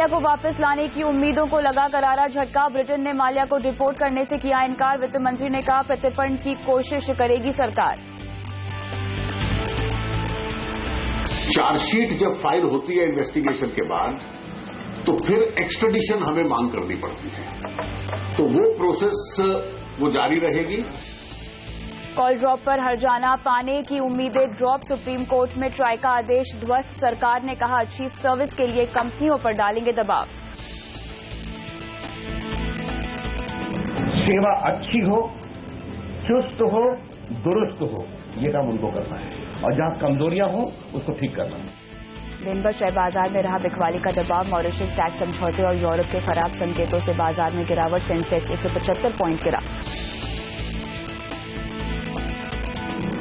माल्या को वापस लाने की उम्मीदों को लगा करारा झटका। ब्रिटेन ने माल्या को डिपोर्ट करने से किया इनकार। वित्त मंत्री ने कहा प्रत्यर्पण की कोशिश करेगी सरकार। चार्जशीट जब फाइल होती है इन्वेस्टिगेशन के बाद तो फिर एक्सट्रेडिशन हमें मांग करनी पड़ती है, तो वो प्रोसेस वो जारी रहेगी। कॉल ड्रॉप पर हर्जाना पाने की उम्मीदें ड्रॉप। सुप्रीम कोर्ट में ट्राई का आदेश ध्वस्त। सरकार ने कहा अच्छी सर्विस के लिए कंपनियों पर डालेंगे दबाव। सेवा अच्छी हो, चुस्त हो, दुरुस्त हो, ये काम उनको करना है, और जहां कमजोरियां हो उसको ठीक करना है। दिन भर शेयर बाजार में रहा बिकवाली का दबाव। मॉरिशस टैक्स समझौते और यूरोप के खराब संकेतों से बाजार में गिरावट। सेंसेक्स 175 पॉइंट गिरा।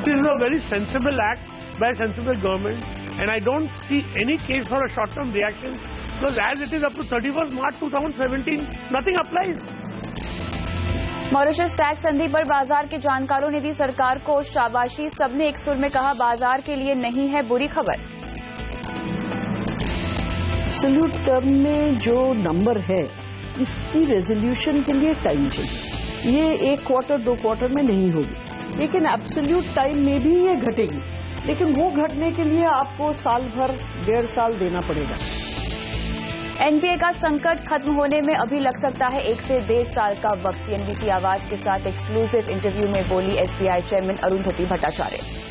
This is a very sensible act by a sensible government, and I don't see any case for a short-term reaction, because as it is up to 31st March 2017, nothing applies. Mauritius tax संधि पर बाजार के जानकारों ने दी सरकार को शाबाशी। सबने एक सुर में कहा बाजार के लिए नहीं है बुरी खबर। एब्सोल्यूट टर्म में जो नंबर है इसकी रेजोल्यूशन के लिए टाइम चाहिए। ये 1 क्वार्टर 2 क्वार्टर में नहीं होगी, लेकिन एब्सोल्यूट टाइम में भी ये घटेगी, लेकिन वो घटने के लिए आपको साल भर 1.5 साल देना पड़ेगा। एनपीए का संकट खत्म होने में अभी लग सकता है 1 से 1.5 साल का वक्त। सीएनबीसी आवाज के साथ एक्सक्लूसिव इंटरव्यू में बोली एसबीआई चेयरमैन अरुंधति भट्टाचार्य।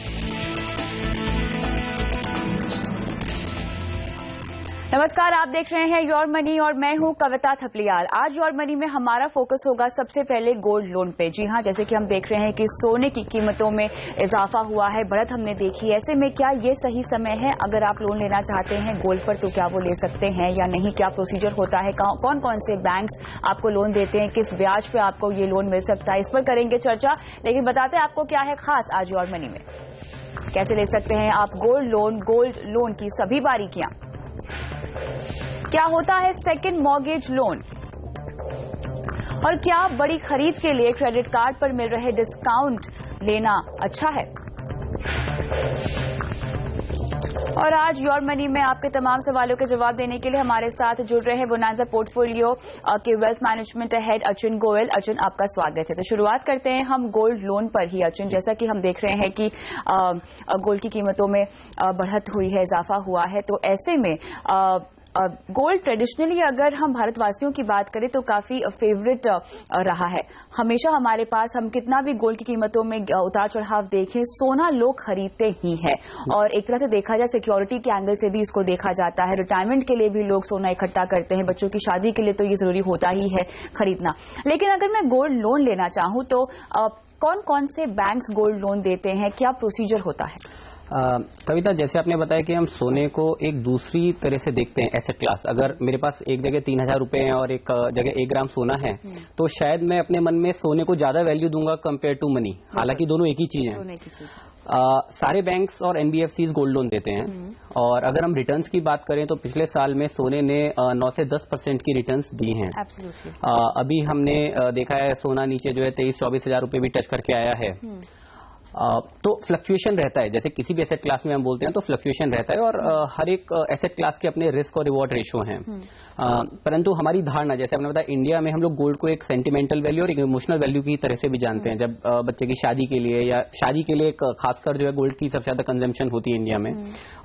नमस्कार, आप देख रहे हैं योर मनी और मैं हूं कविता थपलियाल। आज योर मनी में हमारा फोकस होगा सबसे पहले गोल्ड लोन पे। जी हां, जैसे कि हम देख रहे हैं कि सोने की कीमतों में इजाफा हुआ है, बढ़त हमने देखी। ऐसे में क्या ये सही समय है अगर आप लोन लेना चाहते हैं गोल्ड पर, तो क्या वो ले सकते हैं या नहीं? क्या प्रोसीजर होता है? कौन कौन से बैंक्स आपको लोन देते हैं? किस ब्याज पे आपको ये लोन मिल सकता है? इस पर करेंगे चर्चा, लेकिन बताते हैं आपको क्या है खास आज योर मनी में। कैसे ले सकते हैं आप गोल्ड लोन की सभी बारीकियां। क्या होता है सेकंड मॉर्गेज लोन, और क्या बड़ी खरीद के लिए क्रेडिट कार्ड पर मिल रहे डिस्काउंट लेना अच्छा है? और आज योर मनी में आपके तमाम सवालों के जवाब देने के लिए हमारे साथ जुड़ रहे हैं बोनांजा पोर्टफोलियो के wealth management head Achin Goyal. Achin, आपका स्वागत है। तो शुरुआत करते हैं हम गोल्ड लोन पर ही। अचिन, जैसा कि हम देख रहे हैं कि गोल्ड की कीमतों में बढ़त हुई है, इजाफा हुआ है, तो ऐसे में गोल्ड ट्रेडिशनली अगर हम भारतवासियों की बात करें तो काफी फेवरेट रहा है हमेशा हमारे पास। हम कितना भी गोल्ड की कीमतों में उतार चढ़ाव देखें, सोना लोग खरीदते ही है, और एक तरह से देखा जाए सिक्योरिटी के एंगल से भी इसको देखा जाता है। रिटायरमेंट के लिए भी लोग सोना इकट्ठा करते हैं, बच्चों की शादी के लिए तो ये जरूरी होता ही है खरीदना। लेकिन अगर मैं गोल्ड लोन लेना चाहूं तो कौन कौन से बैंक्स गोल्ड लोन देते हैं, क्या प्रोसीजर होता है? कविता, जैसे आपने बताया कि हम सोने को एक दूसरी तरह से देखते हैं एसेट क्लास। अगर मेरे पास एक जगह 3000 रुपए हैं और एक जगह 1 ग्राम सोना है, तो शायद मैं अपने मन में सोने को ज्यादा वैल्यू दूंगा कंपेयर टू मनी। हालांकि दोनों एक ही चीज है। सारे बैंक्स और एनबीएफसीज गोल्ड लोन देते हैं, और अगर हम रिटर्न्स की बात करें तो पिछले साल में सोने ने 9 से 10% की रिटर्न्स दी हैं। अभी हमने देखा है सोना नीचे जो है 23-24 हजार रुपए भी टच करके आया है। तो फ्लक्चुएशन रहता है, जैसे किसी भी एसेट क्लास में हम बोलते हैं तो फ्लक्चुएशन रहता है, और हर एक एसेट क्लास के अपने रिस्क और रिवॉर्ड रेशो हैं। परंतु हमारी धारणा, जैसे आपने बताया, इंडिया में हम लोग गोल्ड को एक सेंटिमेंटल वैल्यू और एक इमोशनल वैल्यू की तरह से भी जानते हैं। जब बच्चे की शादी के लिए या शादी के लिए खासकर जो है गोल्ड की सबसे ज्यादा कंजम्पशन होती है इंडिया में,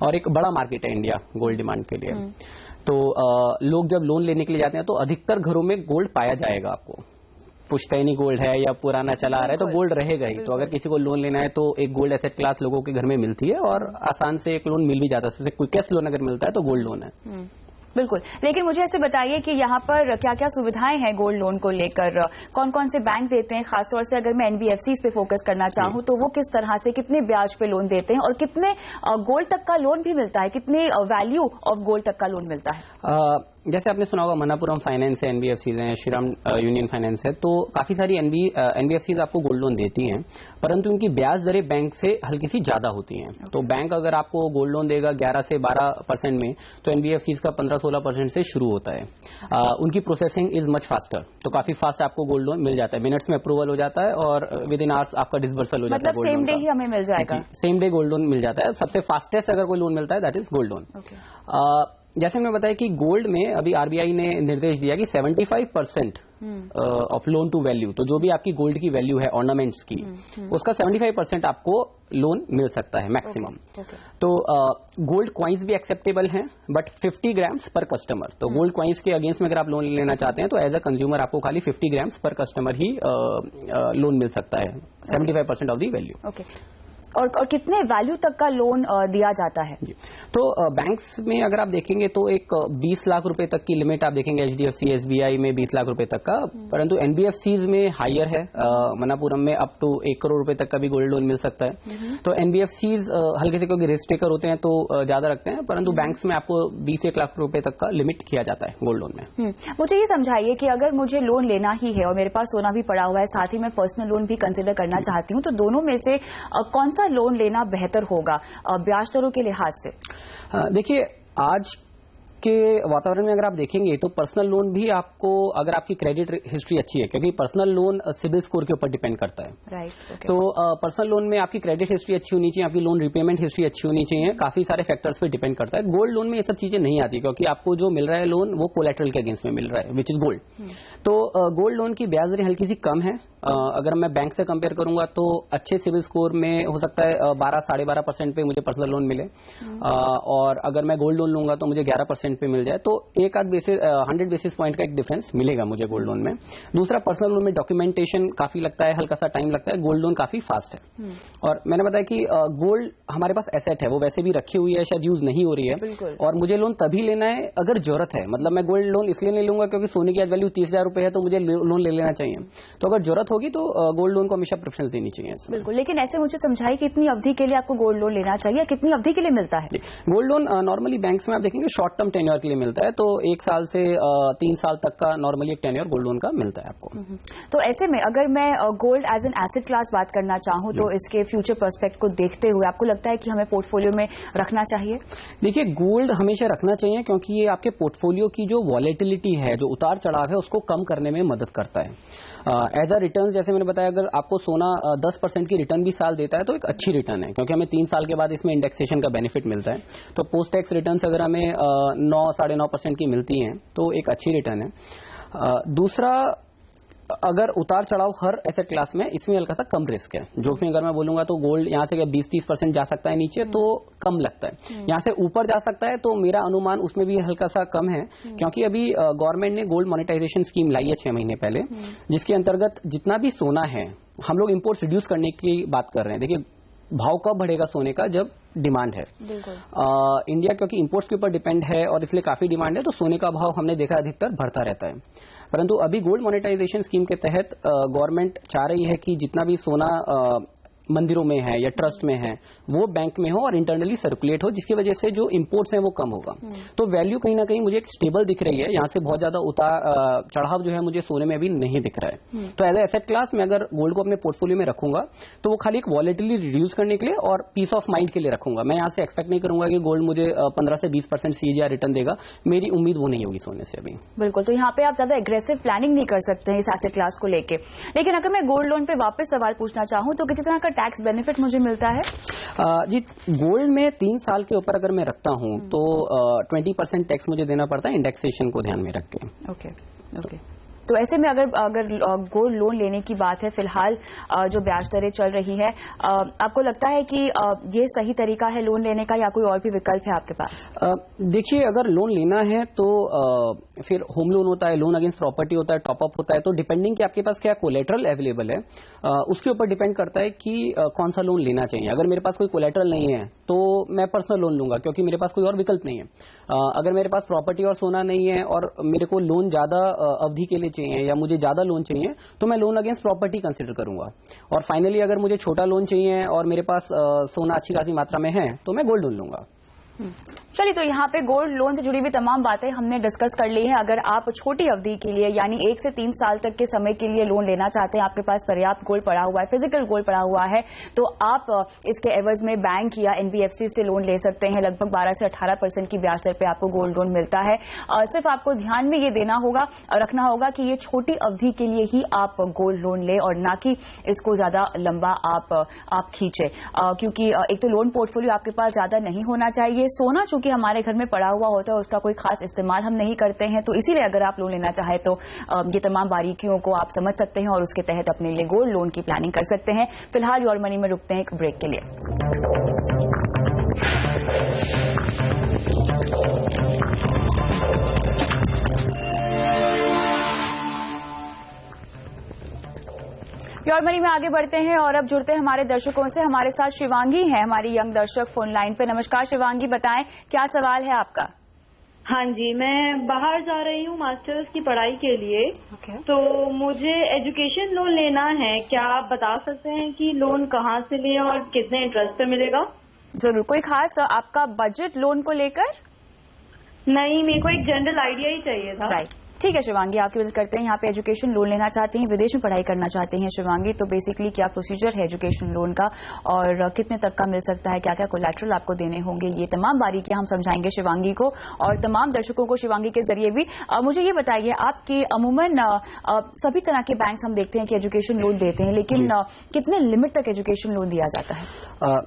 और एक बड़ा मार्केट है इंडिया गोल्ड डिमांड के लिए। तो लोग जब लोन लेने के लिए जाते हैं तो अधिकतर घरों में गोल्ड पाया जाएगा। आपको पुश्तैनी गोल्ड है या पुराना चला आ रहा है तो गोल्ड रहेगा ही। तो अगर किसी को लोन लेना है तो एक गोल्ड एसेट क्लास लोगों के घर में मिलती है, और आसान से एक लोन मिल भी जाता है। सबसे क्विकेस्ट लोन अगर मिलता है तो गोल्ड लोन है। बिल्कुल, लेकिन मुझे ऐसे बताइए कि यहाँ पर क्या क्या सुविधाएं हैं गोल्ड लोन को लेकर, कौन कौन से बैंक देते हैं? खासतौर से अगर मैं एनबीएफसी पे फोकस करना चाहूँ तो वो किस तरह से, कितने ब्याज पे लोन देते हैं, और कितने गोल्ड तक का लोन भी मिलता है, कितने वैल्यू ऑफ गोल्ड तक का लोन मिलता है? जैसे आपने सुना होगा मनापुरम फाइनेंस है, एनबीएफसीज हैं, श्रीराम यूनियन फाइनेंस है, तो काफी सारी एनबीएफसीज आपको गोल्ड लोन देती हैं, परंतु उनकी ब्याज दरें बैंक से हल्की सी ज्यादा होती हैं। तो बैंक अगर आपको गोल्ड लोन देगा 11 से 12% में, तो एनबीएफसीज का 15-16% से शुरू होता है। उनकी प्रोसेसिंग इज मच फास्टर, तो काफी फास्ट आपको गोल्ड लोन मिल जाता है। मिनट्स में अप्रूवल हो जाता है और विद इन आवर्स आपका डिसबर्सल हो जाता है। मतलब सेम डे ही हमें मिल जाएगा? सेम डे गोल्ड लोन मिल जाता है। सबसे फास्टेस्ट अगर कोई लोन मिलता है दैट इज गोल्ड लोन। जैसे मैंने बताया कि गोल्ड में अभी आरबीआई ने निर्देश दिया कि 75% ऑफ लोन टू वैल्यू, तो जो भी आपकी गोल्ड की वैल्यू है ऑर्नामेंट्स की, उसका 75% आपको लोन मिल सकता है मैक्सिमम। तो गोल्ड क्वाइंस भी एक्सेप्टेबल हैं, बट 50 ग्राम्स पर कस्टमर। तो गोल्ड क्वाइंस के अगेंस्ट में अगर आप लोन लेना चाहते हैं तो एज अ कंज्यूमर आपको खाली 50 ग्राम्स पर कस्टमर ही लोन मिल सकता है, 75% ऑफ दी वैल्यू। और कितने वैल्यू तक का लोन दिया जाता है? तो बैंक्स में अगर आप देखेंगे तो एक 20 लाख रुपए तक की लिमिट आप देखेंगे एचडीएफसी, एसबीआई में 20 लाख रुपए तक का, परंतु एनबीएफसीज में हायर है। मनापुरम में अप टू 1 करोड़ रुपए तक का भी गोल्ड लोन मिल सकता है। तो एनबीएफसीज हल्के से क्योंकि रिस्क टेकर होते हैं तो ज्यादा रखते हैं, परंतु बैंक्स में आपको 20-1 लाख रुपए तक का लिमिट किया जाता है गोल्ड लोन में। मुझे ये समझाइए कि अगर मुझे लोन लेना ही है और मेरे पास सोना भी पड़ा हुआ है, साथ ही मैं पर्सनल लोन भी कंसिडर करना चाहती हूँ, तो दोनों में से कौन सा लोन लेना बेहतर होगा ब्याज दरों के लिहाज से? देखिए, आज के वातावरण में अगर आप देखेंगे तो पर्सनल लोन भी आपको, अगर आपकी क्रेडिट हिस्ट्री अच्छी है, क्योंकि पर्सनल लोन सिबिल स्कोर के ऊपर डिपेंड करता है, राइट। तो पर्सनल लोन में आपकी क्रेडिट हिस्ट्री अच्छी होनी चाहिए, आपकी लोन रिपेमेंट हिस्ट्री अच्छी होनी चाहिए, काफी सारे फैक्टर्स पे डिपेंड करता है। गोल्ड लोन में ये सब चीजें नहीं आती, क्योंकि आपको जो मिल रहा है लोन वो कोलेटरल के अगेंस्ट में मिल रहा है, विच इज गोल्ड। तो गोल्ड लोन की ब्याज दरें हल्की सी कम है। अगर मैं बैंक से कंपेयर करूंगा तो अच्छे सिविल स्कोर में हो सकता है 12-12.5% पे मुझे पर्सनल लोन मिले, और अगर मैं गोल्ड लोन लूंगा तो मुझे 11% पे मिल जाए। तो एक आध बेसिस 100 बेसिस पॉइंट का एक डिफरेंस मिलेगा मुझे गोल्ड लोन में। दूसरा, पर्सनल लोन में डॉक्यूमेंटेशन काफी लगता है, हल्का सा टाइम लगता है, गोल्ड लोन काफी फास्ट है। और मैंने बताया कि गोल्ड हमारे पास एसेट है, वो वैसे भी रखी हुई है, शायद यूज नहीं हो रही है, और मुझे लोन तभी लेना है अगर जरूरत है। मतलब मैं गोल्ड लोन इसलिए नहीं लूंगा क्योंकि सोने की आज वैल्यू 30,000 रुपए है तो मुझे लोन ले लेना चाहिए। तो अगर जरूरत होगी तो गोल्ड लोन को हमेशा प्रेफरेंस देनी चाहिए। बिल्कुल, लेकिन ऐसे मुझे समझाइए कि कितनी अवधि के लिए आपको गोल्ड लोन लेना चाहिए, कितनी अवधि के लिए मिलता है? गोल्ड लोन नॉर्मली बैंक्स में आप देखेंगे शॉर्ट टर्म टेन्योर के लिए मिलता है, तो 1 साल से 3 साल तक का नॉर्मली एक टेन्योर गोल्ड लोन का मिलता है आपको। तो ऐसे में अगर मैं gold as an asset class बात करना चाहूँ तो इसके फ्यूचर प्रोस्पेक्ट को देखते हुए आपको लगता है कि हमें पोर्टफोलियो में रखना चाहिए? देखिए, गोल्ड हमेशा रखना चाहिए क्योंकि ये आपके पोर्टफोलियो की जो वॉलेटिलिटी है, जो उतार चढ़ाव है, उसको कम करने में मदद करता है। एज अ रिटर्न, जैसे मैंने बताया, अगर आपको सोना 10% की रिटर्न भी साल देता है तो एक अच्छी रिटर्न है, क्योंकि हमें 3 साल के बाद इसमें इंडेक्सेशन का बेनिफिट मिलता है। तो पोस्ट टैक्स रिटर्न अगर हमें 9-9.5% की मिलती हैं तो एक अच्छी रिटर्न है। दूसरा, अगर उतार चढ़ाव हर एसेट क्लास में, इसमें हल्का सा कम रिस्क है। जोखिम अगर मैं बोलूंगा तो गोल्ड यहाँ से 20-30% जा सकता है नीचे, तो कम लगता है। यहाँ से ऊपर जा सकता है तो मेरा अनुमान उसमें भी हल्का सा कम है, क्योंकि अभी गवर्नमेंट ने गोल्ड मोनेटाइजेशन स्कीम लाई है 6 महीने पहले, जिसके अंतर्गत जितना भी सोना है, हम लोग इंपोर्ट्स रिड्यूस करने की बात कर रहे हैं। देखिए, भाव कब बढ़ेगा सोने का? जब डिमांड है। इंडिया क्योंकि इंपोर्ट्स के ऊपर डिपेंड है और इसलिए काफी डिमांड है, तो सोने का भाव हमने देखा अधिकतर बढ़ता रहता है। परंतु अभी गोल्ड मोनेटाइजेशन स्कीम के तहत गवर्नमेंट चाह रही है कि जितना भी सोना मंदिरों में है या ट्रस्ट में है वो बैंक में हो और इंटरनली सर्कुलेट हो, जिसकी वजह से जो इंपोर्ट्स हैं वो कम होगा। तो वैल्यू कहीं ना कहीं मुझे एक स्टेबल दिख रही है, यहाँ से बहुत ज्यादा उतार चढ़ाव जो है मुझे सोने में अभी नहीं दिख रहा है। तो एज ए एसेट क्लास में अगर गोल्ड को अपने पोर्टफोलियो में रखूंगा तो वो खाली एक वॉलेटिलिटी रिड्यूस करने के लिए और पीस ऑफ माइंड के लिए रखूंगा। मैं यहाँ से एक्सपेक्ट नहीं करूंगा कि गोल्ड मुझे 15 से 20% CAGR रिटर्न देगा, मेरी उम्मीद वो नहीं होगी सोने से अभी। बिल्कुल, तो यहाँ पे आप ज्यादा एग्रेसिव प्लानिंग नहीं कर सकते हैं इस एसेट क्लास को लेके। लेकिन अगर मैं गोल्ड लोन पे वापस सवाल पूछना चाहूँ तो किसी तरह का टैक्स बेनिफिट मुझे मिलता है? जी, गोल्ड में 3 साल के ऊपर अगर मैं रखता हूं तो 20% टैक्स मुझे देना पड़ता है, इंडेक्सेशन को ध्यान में रख के। ओके। तो ऐसे में अगर गोल्ड लोन लेने की बात है, फिलहाल जो ब्याज दरें चल रही है, आपको लगता है कि ये सही तरीका है लोन लेने का या कोई और भी विकल्प है आपके पास? देखिए, अगर लोन लेना है तो फिर होम लोन होता है, लोन अगेंस्ट प्रॉपर्टी होता है, टॉपअप होता है। तो डिपेंडिंग कि आपके पास क्या कोलेटरल अवेलेबल है, उसके ऊपर डिपेंड करता है कि कौन सा लोन लेना चाहिए। अगर मेरे पास कोई कोलेटरल नहीं है तो मैं पर्सनल लोन लूंगा, क्योंकि मेरे पास कोई और विकल्प नहीं है। अगर मेरे पास प्रॉपर्टी और सोना नहीं है और मेरे को लोन ज्यादा अवधि के लिए चाहिए या मुझे ज्यादा लोन चाहिए तो मैं लोन अगेंस्ट प्रॉपर्टी कंसीडर करूंगा। और फाइनली अगर मुझे छोटा लोन चाहिए और मेरे पास सोना अच्छी खासी मात्रा में है तो मैं गोल्ड लोन लूंगा। चलिए, तो यहाँ पे गोल्ड लोन से जुड़ी हुई तमाम बातें हमने डिस्कस कर ली है। अगर आप छोटी अवधि के लिए यानी 1 से 3 साल तक के समय के लिए लोन लेना चाहते हैं, आपके पास पर्याप्त गोल्ड पड़ा हुआ है, फिजिकल गोल्ड पड़ा हुआ है, तो आप इसके एवज में बैंक या NBFC से लोन ले सकते हैं। लगभग 12 से 18% की ब्याज दर पे आपको गोल्ड लोन मिलता है। सिर्फ आपको ध्यान में ये देना होगा, रखना होगा कि ये छोटी अवधि के लिए ही आप गोल्ड लोन ले और ना कि इसको ज्यादा लंबा आप खींचे, क्योंकि एक तो लोन पोर्टफोलियो आपके पास ज्यादा नहीं होना चाहिए ये सोना चूंकि हमारे घर में पड़ा हुआ होता है, उसका कोई खास इस्तेमाल हम नहीं करते हैं, तो इसीलिए अगर आप लोन लेना चाहे तो ये तमाम बारीकियों को आप समझ सकते हैं और उसके तहत अपने लिए गोल्ड लोन की प्लानिंग कर सकते हैं। फिलहाल योर मनी में रुकते हैं एक ब्रेक के लिए। योर मनी में आगे बढ़ते हैं और अब जुड़ते हैं हमारे दर्शकों से। हमारे साथ शिवांगी हैं, हमारी यंग दर्शक फोन लाइन पे। नमस्कार शिवांगी, बताएं क्या सवाल है आपका? हाँ जी, मैं बाहर जा रही हूँ मास्टर्स की पढ़ाई के लिए। तो मुझे एजुकेशन लोन लेना है, क्या आप बता सकते हैं कि लोन कहाँ से लें और कितने इंटरेस्ट पे मिलेगा? जरूर। कोई खास आपका बजट लोन को लेकर? नहीं, मेरे को एक जनरल आइडिया ही चाहिए था। राइट, ठीक है शिवांगी, आपकी मदद करते हैं। यहाँ पे एजुकेशन लोन लेना चाहते हैं, विदेश में पढ़ाई करना चाहते हैं शिवांगी, तो बेसिकली क्या प्रोसीजर है एजुकेशन लोन का और कितने तक का मिल सकता है, क्या क्या कोलैटरल आपको देने होंगे, ये तमाम बारीकियां हम समझाएंगे शिवांगी को और तमाम दर्शकों को शिवांगी के जरिए भी। मुझे ये बताइए, आपके अमूमन सभी तरह के बैंक हम देखते हैं कि एजुकेशन लोन देते हैं, लेकिन कितने लिमिट तक एजुकेशन लोन दिया जाता है?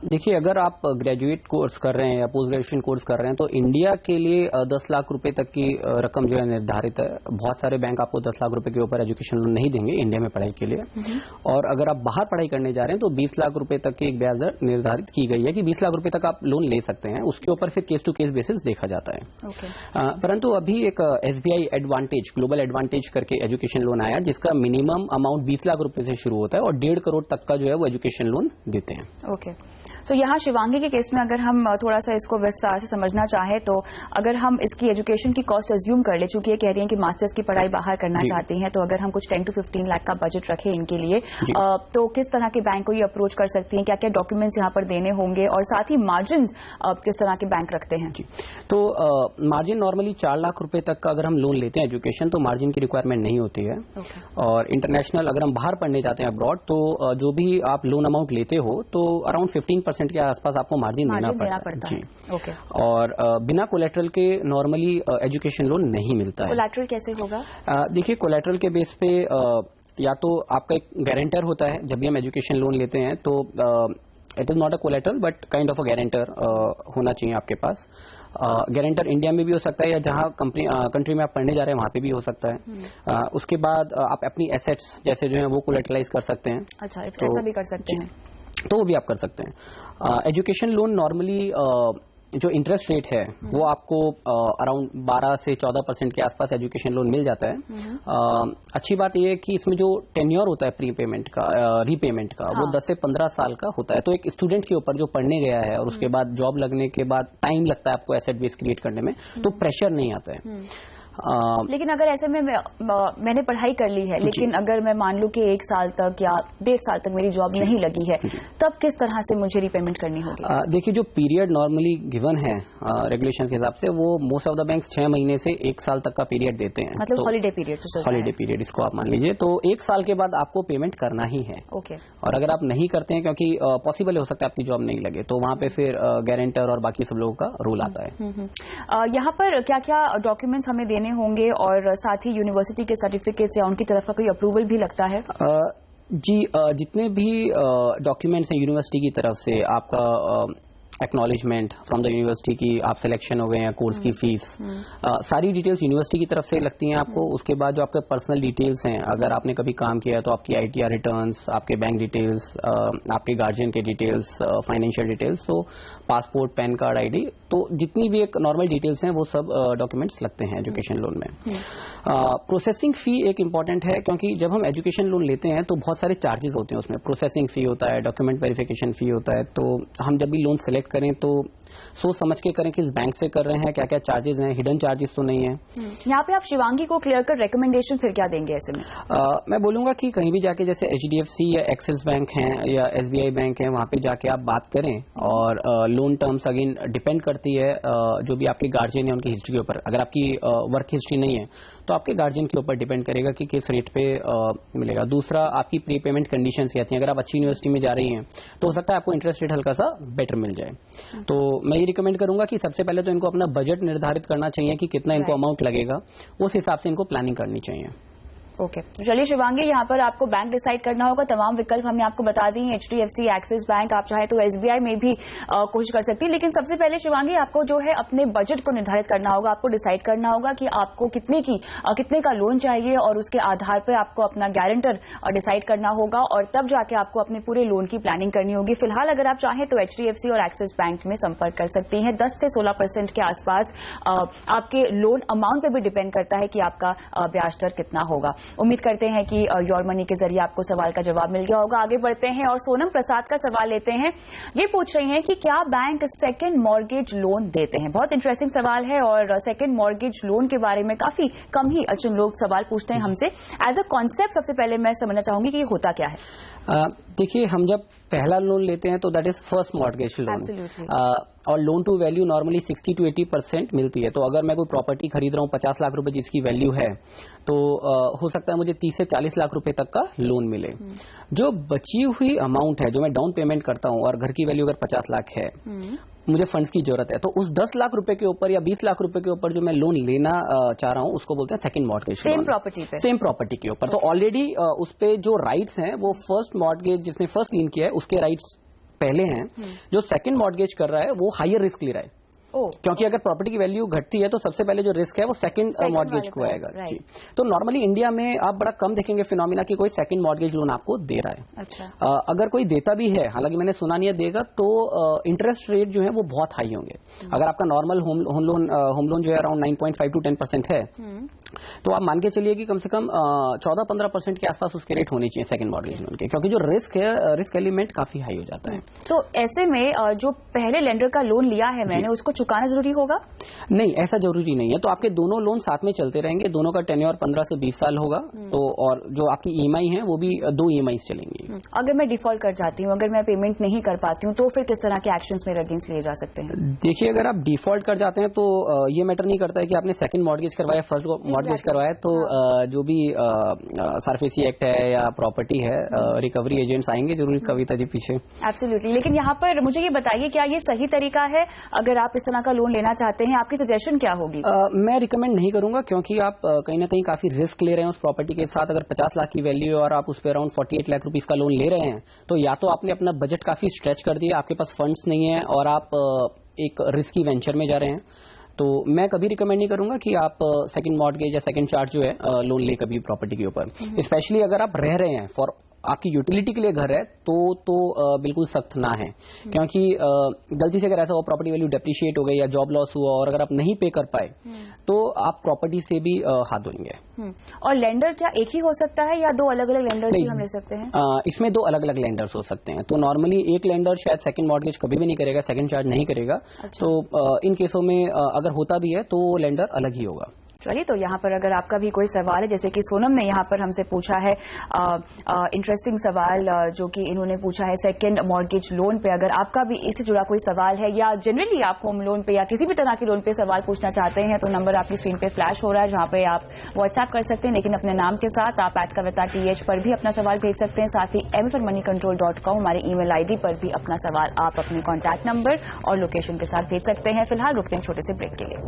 देखिए, अगर आप ग्रेजुएट कोर्स कर रहे हैं या पोस्ट ग्रेजुएशन कोर्स कर रहे हैं तो इंडिया के लिए 10 लाख रुपए तक की रकम जो है निर्धारित है। बहुत सारे बैंक आपको 10 लाख रुपए के ऊपर एजुकेशन लोन नहीं देंगे इंडिया में पढ़ाई के लिए। और अगर आप बाहर पढ़ाई करने जा रहे हैं तो 20 लाख रुपए तक की एक ब्याज दर निर्धारित की गई है कि 20 लाख रुपए तक आप लोन ले सकते हैं। उसके ऊपर फिर केस टू केस बेसिस देखा जाता है। परंतु अभी एक SBI एडवांटेज, ग्लोबल एडवांटेज करके एजुकेशन लोन आया जिसका मिनिमम अमाउंट 20 लाख रुपए से शुरू होता है और 1.5 करोड़ तक का जो है वो एजुकेशन लोन देते हैं। ओके, तो यहाँ शिवांगी के केस में अगर हम थोड़ा सा इसको विस्तार से समझना चाहें तो अगर हम इसकी एजुकेशन की कॉस्ट अज्यूम कर ले, चूंकि ये कह रही हैं कि मास्टर्स की पढ़ाई बाहर करना चाहती हैं, तो अगर हम कुछ 10 to 15 लाख का बजट रखें इनके लिए, तो किस तरह के बैंक को ये अप्रोच कर सकती हैं, क्या क्या डॉक्यूमेंट्स यहाँ पर देने होंगे और साथ ही मार्जिन किस तरह के बैंक रखते हैं? तो मार्जिन नॉर्मली 4 लाख रुपए तक का अगर हम लोन लेते हैं एजुकेशन तो मार्जिन की रिक्वायरमेंट नहीं होती है। और इंटरनेशनल अगर हम बाहर पढ़ने जाते हैं अब्रॉड तो जो भी आप लोन अमाउंट लेते हो तो अराउंड 15% के आसपास आपको मार्जिन देना पड़ता है। ओके। और बिना कोलैटरल के नॉर्मली एजुकेशन लोन नहीं मिलता है। कोलैटरल कैसे होगा? देखिए, कोलैटरल के बेस पे या तो आपका एक गारंटर होता है। जब भी हम एजुकेशन लोन लेते हैं तो it is not a collateral but kind of a guarantor होना चाहिए आपके पास। गारंटर इंडिया में भी हो सकता है या जहां कंट्री में आप पढ़ने जा रहे हैं वहां पे भी हो सकता है। उसके बाद आप अपनी एसेट्स जैसे जो है वो कोलैटरलाइज कर सकते हैं। अच्छा, ऐसा भी कर सकते हैं, तो वो भी आप कर सकते हैं। एजुकेशन लोन नॉर्मली जो इंटरेस्ट रेट है वो आपको अराउंड 12 से 14% के आसपास एजुकेशन लोन मिल जाता है। अच्छी बात यह है कि इसमें जो टेन्योर होता है रीपेमेंट का वो 10 से 15 साल का होता है। तो एक स्टूडेंट के ऊपर जो पढ़ने गया है और उसके बाद जॉब लगने के बाद टाइम लगता है आपको एसेट बेस क्रिएट करने में, तो प्रेशर नहीं आता है। लेकिन अगर ऐसे में मैंने पढ़ाई कर ली है लेकिन अगर मैं मान लूं कि 1 साल तक या 1.5 साल तक मेरी जॉब नहीं लगी है, तब किस तरह से मुझे रीपेमेंट करनी होगी? देखिए, जो पीरियड नॉर्मली गिवन है रेगुलेशन के हिसाब से वो मोस्ट ऑफ द बैंक्स 6 महीने से 1 साल तक का पीरियड देते हैं। मतलब हॉलीडे पीरियड? हॉलीडे पीरियड इसको आप मान लीजिए। तो 1 साल के बाद आपको पेमेंट करना ही है। ओके। और अगर आप नहीं करते हैं क्योंकि पॉसिबल हो सकता है आपकी जॉब नहीं लगे, तो वहां पे फिर गारंटर और बाकी सब लोगों का रूल आता है। यहाँ पर क्या क्या डॉक्यूमेंट्स हमें देने होंगे और साथ ही यूनिवर्सिटी के सर्टिफिकेट्स या उनकी तरफ का कोई अप्रूवल भी लगता है? जी, जितने भी डॉक्यूमेंट्स हैं यूनिवर्सिटी की तरफ से, आपका एक्नॉलेजमेंट फ्रॉम द यूनिवर्सिटी की आप सिलेक्शन हो गए हैं, कोर्स की फीस, सारी डिटेल्स यूनिवर्सिटी की तरफ से लगती हैं आपको। उसके बाद जो आपके पर्सनल डिटेल्स हैं, अगर आपने कभी काम किया तो आपकी ITR रिटर्न्स, आपके बैंक डिटेल्स, आपके गार्जियन के डिटेल्स, फाइनेंशियल डिटेल्स, तो पासपोर्ट, पैन कार्ड, ID, तो जितनी भी एक नॉर्मल डिटेल्स हैं वो सब डॉक्यूमेंट्स लगते हैं एजुकेशन लोन में। प्रोसेसिंग फी एक इम्पॉर्टेंट है क्योंकि जब हम एजुकेशन लोन लेते हैं तो बहुत सारे चार्जेस होते हैं उसमें। प्रोसेसिंग फी होता है, डॉक्यूमेंट वेरिफिकेशन फी होता है। तो हम जब भी लोन सेलेक्ट करें तो सोच समझ के करें कि इस बैंक से कर रहे हैं, क्या क्या चार्जेस हैं, हिडन चार्जेस तो नहीं है। यहाँ पे आप शिवांगी को क्लियर कर रिकमेंडेशन फिर क्या देंगे ऐसे में? मैं बोलूंगा कि कहीं भी जाके जैसे HDFC या एक्सिस बैंक हैं या SBI बैंक है, वहां पे जाके आप बात करें। और लोन टर्म्स अगेन डिपेंड करती है जो भी आपके गार्जियन है उनकी हिस्ट्री के ऊपर। अगर आपकी वर्क हिस्ट्री नहीं है तो आपके गार्जियन के ऊपर डिपेंड करेगा कि किस रेट पे मिलेगा। दूसरा, आपकी प्री पेमेंट कंडीशंस क्या हैं। अगर आप अच्छी यूनिवर्सिटी में जा रही हैं तो हो सकता है आपको इंटरेस्ट रेट हल्का सा बेटर मिल जाए। तो मैं ये रिकमेंड करूंगा कि सबसे पहले तो इनको अपना बजट निर्धारित करना चाहिए कि कितना इनको अमाउंट लगेगा, उस हिसाब से इनको प्लानिंग करनी चाहिए। ओके, तो चलिए शिवांगी, यहाँ पर आपको बैंक डिसाइड करना होगा। तमाम विकल्प हमने आपको बता दी हैं, HDFC, एक्सिस बैंक, आप चाहे तो SBI में भी कोशिश कर सकती है। लेकिन सबसे पहले शिवांगी, आपको जो है अपने बजट को निर्धारित करना होगा, आपको डिसाइड करना होगा कि आपको कितने का लोन चाहिए, और उसके आधार पर आपको अपना गारंटर डिसाइड करना होगा, और तब जाके आपको अपने पूरे लोन की प्लानिंग करनी होगी। फिलहाल अगर आप चाहें तो HDFC और एक्सिस बैंक में संपर्क कर सकती हैं। 10 से 16% के आसपास आपके लोन अमाउंट पे भी डिपेंड करता है कि आपका ब्याज दर कितना होगा। उम्मीद करते हैं कि योर मनी के जरिए आपको सवाल का जवाब मिल गया होगा। आगे बढ़ते हैं और सोनम प्रसाद का सवाल लेते हैं। ये पूछ रही हैं कि क्या बैंक सेकंड मॉर्गेज लोन देते हैं। बहुत इंटरेस्टिंग सवाल है, और सेकंड मॉर्गेज लोन के बारे में काफी कम ही अच्छे लोग सवाल पूछते हैं हमसे। एज अ कॉन्सेप्ट सबसे पहले मैं समझना चाहूंगी कि ये होता क्या है। देखिए, हम जब पहला लोन लेते हैं तो that is first mortgage loan, और loan to value normally 60 to 80% मिलती है। तो अगर मैं कोई प्रॉपर्टी खरीद रहा हूँ 50 लाख रुपए जिसकी वैल्यू है, तो हो सकता है मुझे 30 से 40 लाख रुपए तक का लोन मिले। जो बची हुई अमाउंट है, जो मैं डाउन पेमेंट करता हूँ, और घर की वैल्यू अगर 50 लाख है, मुझे फंड्स की जरूरत है, तो उस 10 लाख रुपए के ऊपर या 20 लाख रुपए के ऊपर जो मैं लोन लेना चाह रहा हूँ, उसको बोलते हैं second mortgage loan. Same property के ऊपर। तो ऑलरेडी उस पे जो राइट्स हैं वो फर्स्ट मॉर्गेज जिसने फर्स्ट लीन किया है उसके राइट्स पहले हैं। जो सेकंड मॉर्गेज कर रहा है वो हायर रिस्क ले रहा है, क्योंकि अगर प्रॉपर्टी की वैल्यू घटती है तो सबसे पहले जो रिस्क है वो सेकंड मॉर्गेज को आएगा। जी, तो नॉर्मली इंडिया में आप बड़ा कम देखेंगे फिनोमिना कि कोई सेकंड मॉर्गेज लोन आपको दे रहा है। अच्छा। अगर कोई देता भी है, हालांकि मैंने सुना नहीं है देगा, तो इंटरेस्ट रेट जो है वो बहुत हाई होंगे। अगर आपका नॉर्मल होम लोन जो है अराउंड 9.5 to 10% है, तो आप मान के चलिए कि कम से कम 14-15% के आसपास उसके रेट होने चाहिए सेकंड मॉर्गेज लोन के, क्योंकि जो रिस्क है, रिस्क एलिमेंट काफी हाई हो जाता है। तो ऐसे में जो पहले लेंडर का लोन लिया है मैंने, उसको चुकाना जरूरी होगा? नहीं, ऐसा जरूरी नहीं है। तो आपके दोनों लोन साथ में चलते रहेंगे, दोनों का टेन्योर 15 से 20 साल होगा। तो और जो आपकी EMI है वो भी 2 EMIs चलेंगी। अगर मैं डिफॉल्ट कर जाती हूँ, अगर मैं पेमेंट नहीं कर पाती हूँ, तो फिर किस तरह के एक्शंस मेरे अगेंस्ट लिए जा सकते हैं? देखिए, अगर आप डिफॉल्ट कर जाते हैं तो ये मैटर नहीं करता है कि आपने सेकंड मॉर्गेज करवाया, फर्स्ट मॉर्गेज करवाया, तो जो भी सरफेसी एक्ट है या प्रॉपर्टी है, रिकवरी एजेंट्स आएंगे जरूर, कविता जी पीछे। एब्सोल्युटली। लेकिन यहाँ पर मुझे ये बताइए, क्या ये सही तरीका है अगर आप इस तरह का लोन लेना चाहते हैं? आपकी सजेशन क्या होगी? मैं रिकमेंड नहीं करूंगा, क्योंकि आप कहीं ना कहीं काफी रिस्क ले रहे हैं उस प्रॉपर्टी के साथ। अगर 50 लाख की वैल्यू है और आप उस पर अराउंड 48 लाख रुपीज का लोन ले रहे हैं, तो या तो आपने अपना बजट काफी स्ट्रेच कर दिया, आपके पास फंड्स नहीं है, और आप एक रिस्की वेंचर में जा रहे हैं। तो मैं कभी रिकमेंड नहीं करूंगा कि आप सेकंड मॉर्गेज या सेकंड चार्ज जो है लोन ले कभी प्रॉपर्टी के ऊपर, स्पेशली अगर आप रह रहे हैं फॉर आपकी यूटिलिटी के लिए घर है, तो बिल्कुल सख्त ना है। क्योंकि गलती से अगर ऐसा हो प्रॉपर्टी वैल्यू डेप्रिशिएट हो गई या जॉब लॉस हुआ और अगर आप नहीं पे कर पाए, तो आप प्रॉपर्टी से भी हाथ धोएंगे। और लेंडर क्या एक ही हो सकता है या 2 अलग अलग लेंडर्स भी हम ले सकते हैं? इसमें 2 अलग अलग लेंडर्स हो सकते हैं। तो नॉर्मली एक लेंडर शायद सेकंड मॉर्गेज कभी भी नहीं करेगा, सेकंड चार्ज नहीं करेगा। अच्छा। तो इन केसों में अगर होता भी है तो लेंडर अलग ही होगा। चलिए, तो यहाँ पर अगर आपका भी कोई सवाल है, जैसे कि सोनम ने यहाँ पर हमसे पूछा है इंटरेस्टिंग सवाल जो कि इन्होंने पूछा है सेकंड मॉर्गेज लोन पे, अगर आपका भी इससे जुड़ा कोई सवाल है या जनरली आप होम लोन पे या किसी भी तरह के लोन पे सवाल पूछना चाहते हैं, तो नंबर आपकी स्क्रीन पे फ्लैश हो रहा है, जहाँ पे आप व्हाट्सएप कर सकते हैं, लेकिन अपने नाम के साथ आप @kavita.th पर भी अपना सवाल भेज सकते हैं। साथ ही mfmoneycontrol.com हमारे email ID पर भी अपना सवाल आप अपने कॉन्टैक्ट नंबर और लोकेशन के साथ भेज सकते हैं। फिलहाल रुकते हैं छोटे से ब्रेक के लिए।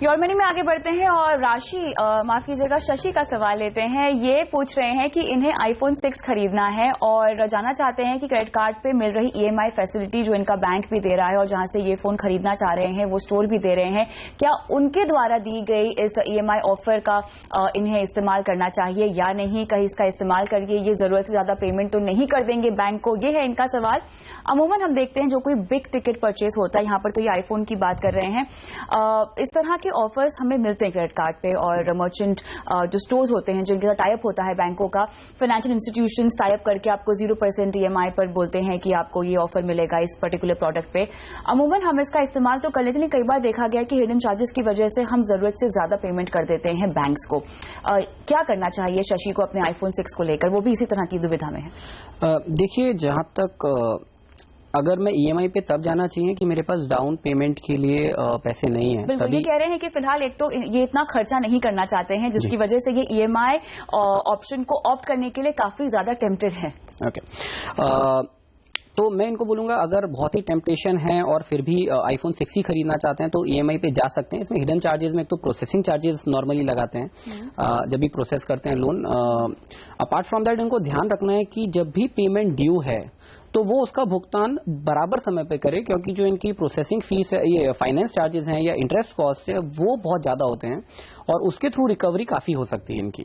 योर मनी में आगे बढ़ते हैं और राशि माफ कीजिएगा शशि का सवाल लेते हैं। ये पूछ रहे हैं कि इन्हें iPhone 6 खरीदना है और जानना चाहते हैं कि क्रेडिट कार्ड पे मिल रही EMI फैसिलिटी जो इनका बैंक भी दे रहा है और जहां से ये फोन खरीदना चाह रहे हैं वो स्टोर भी दे रहे हैं, क्या उनके द्वारा दी गई इस EMI ऑफर का इन्हें इस्तेमाल करना चाहिए या नहीं? कहीं इसका इस्तेमाल करके ये जरूरत से ज्यादा पेमेंट तो नहीं कर देंगे बैंक को? ये है इनका सवाल। अमूमन हम देखते हैं जो कोई बिग टिकट परचेज होता है, यहाँ पर तो ये iPhone की बात कर रहे हैं, इस तरह के ऑफर्स हमें मिलते हैं क्रेडिट कार्ड पे, और मर्चेंट जो स्टोर्स होते हैं जिनके साथ टाइप होता है बैंकों का, फाइनेंशियल इंस्टीट्यूशंस टाइप करके आपको 0% EMI पर बोलते हैं कि आपको ये ऑफर मिलेगा इस पर्टिकुलर प्रोडक्ट पे। अमूमन हम इसका इस्तेमाल तो कर लेते हैं, कई बार देखा गया कि हिडन चार्जेस की वजह से हम जरूरत से ज्यादा पेमेंट कर देते हैं बैंक्स को। क्या करना चाहिए शशि को अपने iPhone 6 को लेकर? वो भी इसी तरह की दुविधा में है। देखिए, जहां तक अगर मैं EMI पे तब जाना चाहिए कि मेरे पास डाउन पेमेंट के लिए पैसे नहीं है। बिल्कुल, ये कह रहे हैं कि फिलहाल एक तो ये इतना खर्चा नहीं करना चाहते हैं जिसकी वजह से ये EMI ऑप्शन को ऑप्ट करने के लिए काफी ज्यादा टेम्प्टेड है। ओके, तो मैं इनको बोलूंगा अगर बहुत ही टेम्पटेशन है और फिर भी आईफोन 6 ही खरीदना चाहते हैं तो EMI पे जा सकते हैं। इसमें हिडन चार्जेस में एक तो प्रोसेसिंग चार्जेस नॉर्मली लगाते हैं जब भी प्रोसेस करते हैं लोन। अपार्ट फ्रॉम दैट इनको ध्यान रखना है कि जब भी पेमेंट ड्यू है तो वो उसका भुगतान बराबर समय पे करे, क्योंकि जो इनकी प्रोसेसिंग फीस है, ये फाइनेंस चार्जेस हैं या इंटरेस्ट कॉस्ट है, वो बहुत ज्यादा होते हैं और उसके थ्रू रिकवरी काफी हो सकती है इनकी।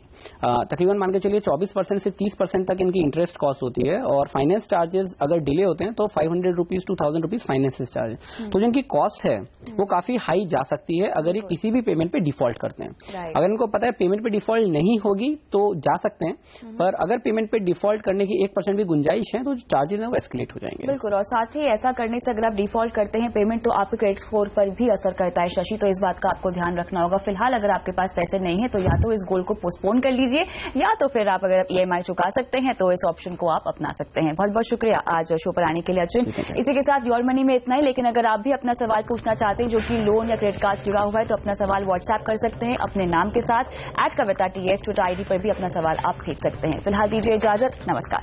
तकरीबन मान के चलिए 24% से 30% तक इनकी इंटरेस्ट कॉस्ट होती है और फाइनेंस चार्जेस अगर डिले होते हैं तो 500 rupees to 1000 rupees finance charge. तो जो इनकी कॉस्ट है वो काफी हाई जा सकती है अगर ये किसी भी पेमेंट पे डिफॉल्ट करते हैं। अगर इनको पता है पेमेंट पे डिफॉल्ट नहीं होगी तो जा सकते हैं, पर अगर पेमेंट पे डिफॉल्ट करने की 1% भी गुंजाइश है तो चार्जेस है वो एस्केलेट हो जाएंगे। बिल्कुल, और साथ ही ऐसा करने से अगर आप डिफॉल्ट करते हैं पेमेंट तो आपके क्रेडिट स्कोर पर भी असर करता है शशि, तो इस बात का आपको ध्यान रखना होगा। फिलहाल अगर आपके पास पैसे नहीं है तो या तो इस गोल को पोस्टपोन कर लीजिए या तो फिर आप अगर EMI चुका सकते हैं तो इस ऑप्शन को आप अपना सकते हैं। बहुत बहुत शुक्रिया आज शो पर आने के लिए अर्जुन। इसी के साथ योर मनी में इतना ही, लेकिन अगर आप भी अपना सवाल पूछना चाहते हैं जो कि लोन या क्रेडिट कार्ड जुड़ा हुआ है तो अपना सवाल व्हाट्सएप कर सकते हैं अपने नाम के साथ @kavita_th ट्विटर ID पर भी अपना सवाल आप भेज सकते हैं। फिलहाल दीजिए इजाजत, नमस्कार।